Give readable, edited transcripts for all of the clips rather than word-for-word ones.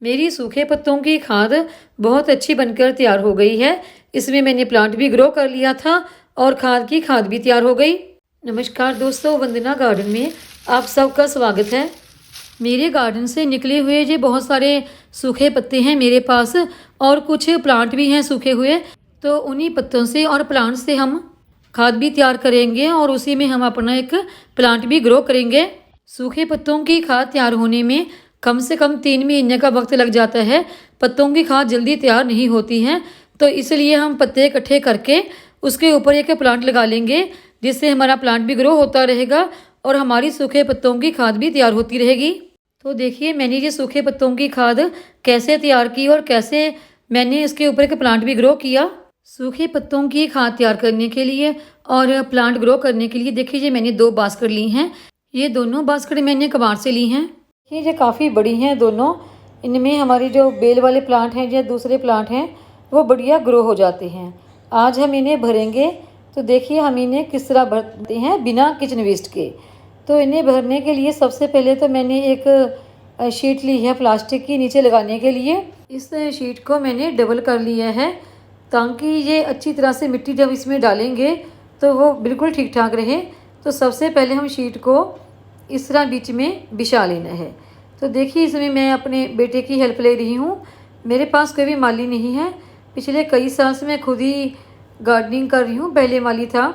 मेरी सूखे पत्तों की खाद बहुत अच्छी बनकर तैयार हो गई है। इसमें मैंने प्लांट भी ग्रो कर लिया था और खाद की खाद भी तैयार हो गई। नमस्कार दोस्तों, वंदना गार्डन में आप सबका स्वागत है। मेरे गार्डन से निकले हुए ये बहुत सारे सूखे पत्ते हैं मेरे पास और कुछ प्लांट भी हैं सूखे हुए। तो उन्हीं पत्तों से और प्लांट से हम खाद भी तैयार करेंगे और उसी में हम अपना एक प्लांट भी ग्रो करेंगे। सूखे पत्तों की खाद तैयार होने में कम से कम 3 महीने का वक्त लग जाता है। पत्तों की खाद जल्दी तैयार नहीं होती है, तो इसलिए हम पत्ते इकट्ठे करके उसके ऊपर एक प्लांट लगा लेंगे, जिससे हमारा प्लांट भी ग्रो होता रहेगा और हमारी सूखे पत्तों की खाद भी तैयार होती रहेगी। तो देखिए मैंने ये सूखे पत्तों की खाद कैसे तैयार की और कैसे मैंने इसके ऊपर एक प्लांट भी ग्रो किया। सूखे पत्तों की खाद तैयार करने के लिए और प्लांट ग्रो करने के लिए देखिए मैंने 2 बास्केट ली हैं। ये दोनों बास्केट मैंने कबाड़ से ली हैं। ये काफ़ी बड़ी हैं दोनों। इनमें हमारी जो बेल वाले प्लांट हैं या दूसरे प्लांट हैं वो बढ़िया ग्रो हो जाते हैं। आज हम इन्हें भरेंगे। तो देखिए हम इन्हें किस तरह भरते हैं बिना किचन वेस्ट के। तो इन्हें भरने के लिए सबसे पहले तो मैंने एक शीट ली है प्लास्टिक की नीचे लगाने के लिए। इस शीट को मैंने डबल कर लिया है ताकि ये अच्छी तरह से मिट्टी जब इसमें डालेंगे तो वो बिल्कुल ठीक ठाक रहे। तो सबसे पहले हम शीट को इस तरह बीच में बिछा लेना है। तो देखिए इसमें मैं अपने बेटे की हेल्प ले रही हूँ। मेरे पास कोई भी माली नहीं है। पिछले कई साल से मैं खुद ही गार्डनिंग कर रही हूँ, पहले माली था।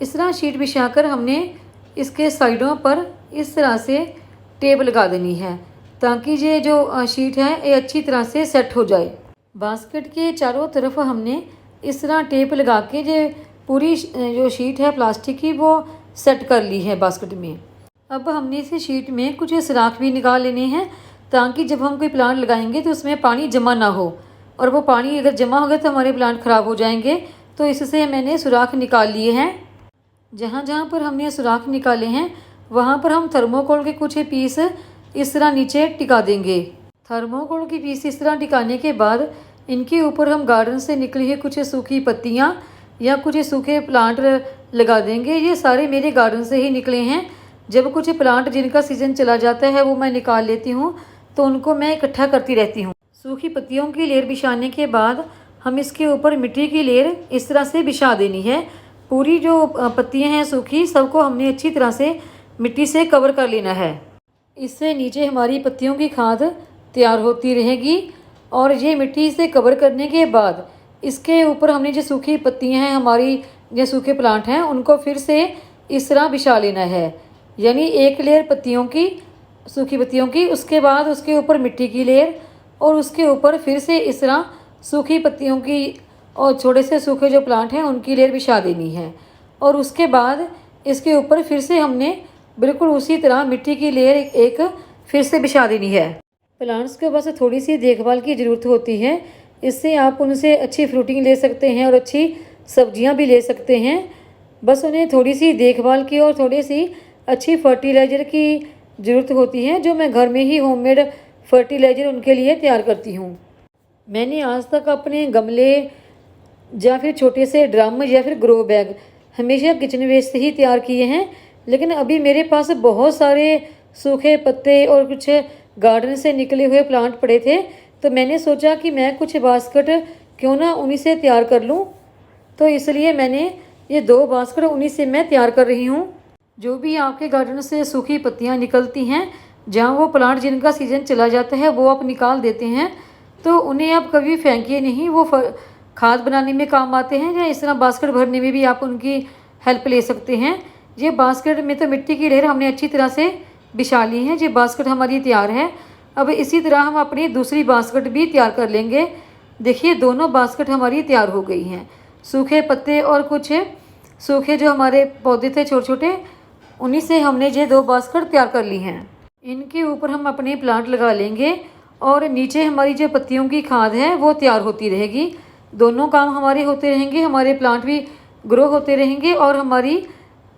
इस तरह शीट बिछाकर हमने इसके साइडों पर इस तरह से टेप लगा देनी है ताकि ये जो शीट है ये अच्छी तरह से सेट हो जाए। बास्केट के चारों तरफ हमने इस तरह टेप लगा के ये पूरी जो शीट है प्लास्टिक की वो सेट कर ली है बास्केट में। अब हमने इस शीट में कुछ सुराख भी निकाल लेने हैं ताकि जब हम कोई प्लांट लगाएंगे तो उसमें पानी जमा ना हो, और वो पानी अगर जमा हो गया तो हमारे प्लांट ख़राब हो जाएंगे। तो इससे मैंने सुराख निकाल लिए हैं। जहाँ जहाँ पर हमने सुराख निकाले हैं वहाँ पर हम थर्मोकोल के कुछ पीस इस तरह नीचे टिका देंगे। थर्मोकोल की पीस इस तरह टिकाने के बाद इनके ऊपर हम गार्डन से निकली हुई कुछ सूखी पत्तियाँ या कुछ सूखे प्लांट लगा देंगे। ये सारे मेरे गार्डन से ही निकले हैं। जब कुछ प्लांट जिनका सीज़न चला जाता है वो मैं निकाल लेती हूँ तो उनको मैं इकट्ठा करती रहती हूँ। सूखी पत्तियों की लेयर बिछाने के बाद हम इसके ऊपर मिट्टी की लेयर इस तरह से बिछा देनी है। पूरी जो पत्तियाँ हैं सूखी सबको हमने अच्छी तरह से मिट्टी से कवर कर लेना है। इससे नीचे हमारी पत्तियों की खाद तैयार होती रहेगी। और ये मिट्टी से कवर करने के बाद इसके ऊपर हमने जो सूखी पत्तियाँ हैं हमारी जो सूखे प्लांट हैं उनको फिर से इस तरह बिछा लेना है। यानी एक लेयर पत्तियों की, सूखी पत्तियों की, उसके बाद उसके ऊपर मिट्टी की लेयर और उसके ऊपर फिर से इस तरह सूखी पत्तियों की और छोटे से सूखे जो प्लांट हैं उनकी लेयर बिछा देनी है। और उसके बाद इसके ऊपर फिर से हमने बिल्कुल उसी तरह मिट्टी की लेयर एक फिर से बिछा देनी है। प्लांट्स को बस थोड़ी सी देखभाल की ज़रूरत होती है। इससे आप उनसे अच्छी फ्रूटिंग ले सकते हैं और अच्छी सब्जियां भी ले सकते हैं। बस उन्हें थोड़ी सी देखभाल की और थोड़ी सी अच्छी फर्टिलाइज़र की ज़रूरत होती है, जो मैं घर में ही होममेड फर्टिलाइज़र उनके लिए तैयार करती हूँ। मैंने आज तक अपने गमले या फिर छोटे से ड्रम या फिर ग्रो बैग हमेशा किचन वेस्ट से ही तैयार किए हैं। लेकिन अभी मेरे पास बहुत सारे सूखे पत्ते और कुछ गार्डन से निकले हुए प्लांट पड़े थे, तो मैंने सोचा कि मैं कुछ बास्केट क्यों ना उन्हीं से तैयार कर लूँ। तो इसलिए मैंने ये 2 बास्केट उन्हीं से मैं तैयार कर रही हूँ। जो भी आपके गार्डन से सूखी पत्तियाँ निकलती हैं, जहाँ वो प्लांट जिनका सीज़न चला जाता है वो आप निकाल देते हैं, तो उन्हें आप कभी फेंकिए नहीं। वो खाद बनाने में काम आते हैं या इस तरह बास्केट भरने में भी आप उनकी हेल्प ले सकते हैं। ये बास्केट में तो मिट्टी की लेयर हमने अच्छी तरह से बिछा ली है। ये बास्केट हमारी तैयार है। अब इसी तरह हम अपनी दूसरी बास्केट भी तैयार कर लेंगे। देखिए दोनों बास्केट हमारी तैयार हो गई हैं। सूखे पत्ते और कुछ सूखे जो हमारे पौधे थे छोटे छोटे, उन्हीं से हमने ये 2 बास्केट तैयार कर ली हैं। इनके ऊपर हम अपने प्लांट लगा लेंगे और नीचे हमारी जो पत्तियों की खाद है वो तैयार होती रहेगी। दोनों काम हमारे होते रहेंगे, हमारे प्लांट भी ग्रो होते रहेंगे और हमारी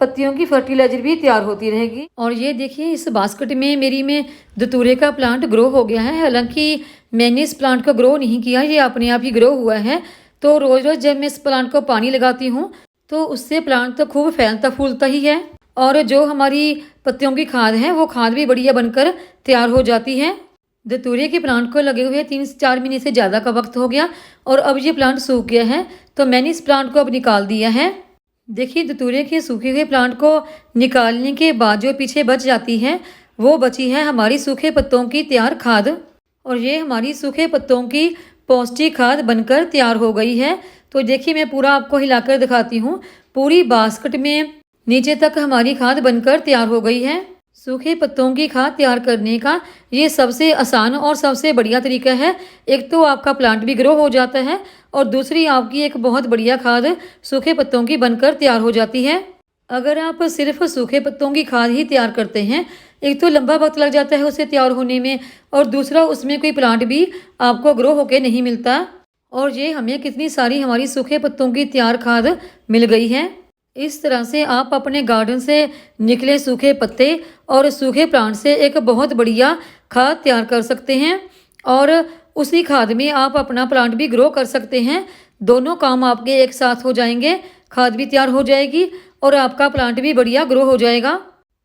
पत्तियों की फर्टिलाइजर भी तैयार होती रहेगी। और ये देखिए इस बास्केट में मेरी में धतूरे का प्लांट ग्रो हो गया है। हालांकि मैंने इस प्लांट को ग्रो नहीं किया, ये अपने आप ही ग्रो हुआ है। तो रोज़ रोज़ जब मैं इस प्लांट को पानी लगाती हूँ तो उससे प्लांट तो खूब फैलता फूलता ही है। और जो हमारी पत्तियों की खाद है वो खाद भी बढ़िया बनकर तैयार हो जाती है। धतूरे के प्लांट को लगे हुए 3 से 4 महीने से ज़्यादा का वक्त हो गया और अब ये प्लांट सूख गया है, तो मैंने इस प्लांट को अब निकाल दिया है। देखिए, धतूरे के सूखे हुए प्लांट को निकालने के बाद जो पीछे बच जाती है वो बची है हमारी सूखे पत्तों की तैयार खाद। और ये हमारी सूखे पत्तों की पौष्टिक खाद बनकर तैयार हो गई है। तो देखिए, मैं पूरा आपको हिलाकर दिखाती हूँ। पूरी बास्केट में नीचे तक हमारी खाद बनकर तैयार हो गई है। सूखे पत्तों की खाद तैयार करने का ये सबसे आसान और सबसे बढ़िया तरीका है। एक तो आपका प्लांट भी ग्रो हो जाता है और दूसरी आपकी एक बहुत बढ़िया खाद सूखे पत्तों की बनकर तैयार हो जाती है। अगर आप सिर्फ सूखे पत्तों की खाद ही तैयार करते हैं, एक तो लंबा वक्त लग जाता है उसे तैयार होने में और दूसरा उसमें कोई प्लांट भी आपको ग्रो होके नहीं मिलता। और ये हमें कितनी सारी हमारी सूखे पत्तों की तैयार खाद मिल गई है। इस तरह से आप अपने गार्डन से निकले सूखे पत्ते और सूखे प्लांट से एक बहुत बढ़िया खाद तैयार कर सकते हैं और उसी खाद में आप अपना प्लांट भी ग्रो कर सकते हैं। दोनों काम आपके एक साथ हो जाएंगे, खाद भी तैयार हो जाएगी और आपका प्लांट भी बढ़िया ग्रो हो जाएगा।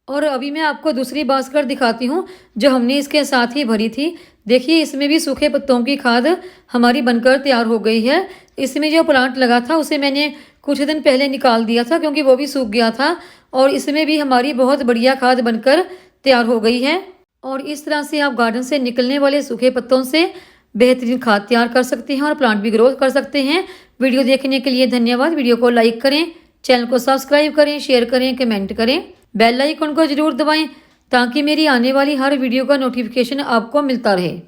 और अभी मैं आपको दूसरी बास्केट दिखाती हूँ जो हमने इसके साथ ही भरी थी। देखिए, इसमें भी सूखे पत्तों की खाद हमारी बनकर तैयार हो गई है। इसमें जो प्लांट लगा था उसे मैंने कुछ दिन पहले निकाल दिया था क्योंकि वो भी सूख गया था और इसमें भी हमारी बहुत बढ़िया खाद बनकर तैयार हो गई है। और इस तरह से आप गार्डन से निकलने वाले सूखे पत्तों से बेहतरीन खाद तैयार कर सकते हैं और प्लांट भी ग्रो कर सकते हैं। वीडियो देखने के लिए धन्यवाद। वीडियो को लाइक करें, चैनल को सब्सक्राइब करें, शेयर करें, कमेंट करें, बेल आइकन को जरूर दबाएं ताकि मेरी आने वाली हर वीडियो का नोटिफिकेशन आपको मिलता रहे।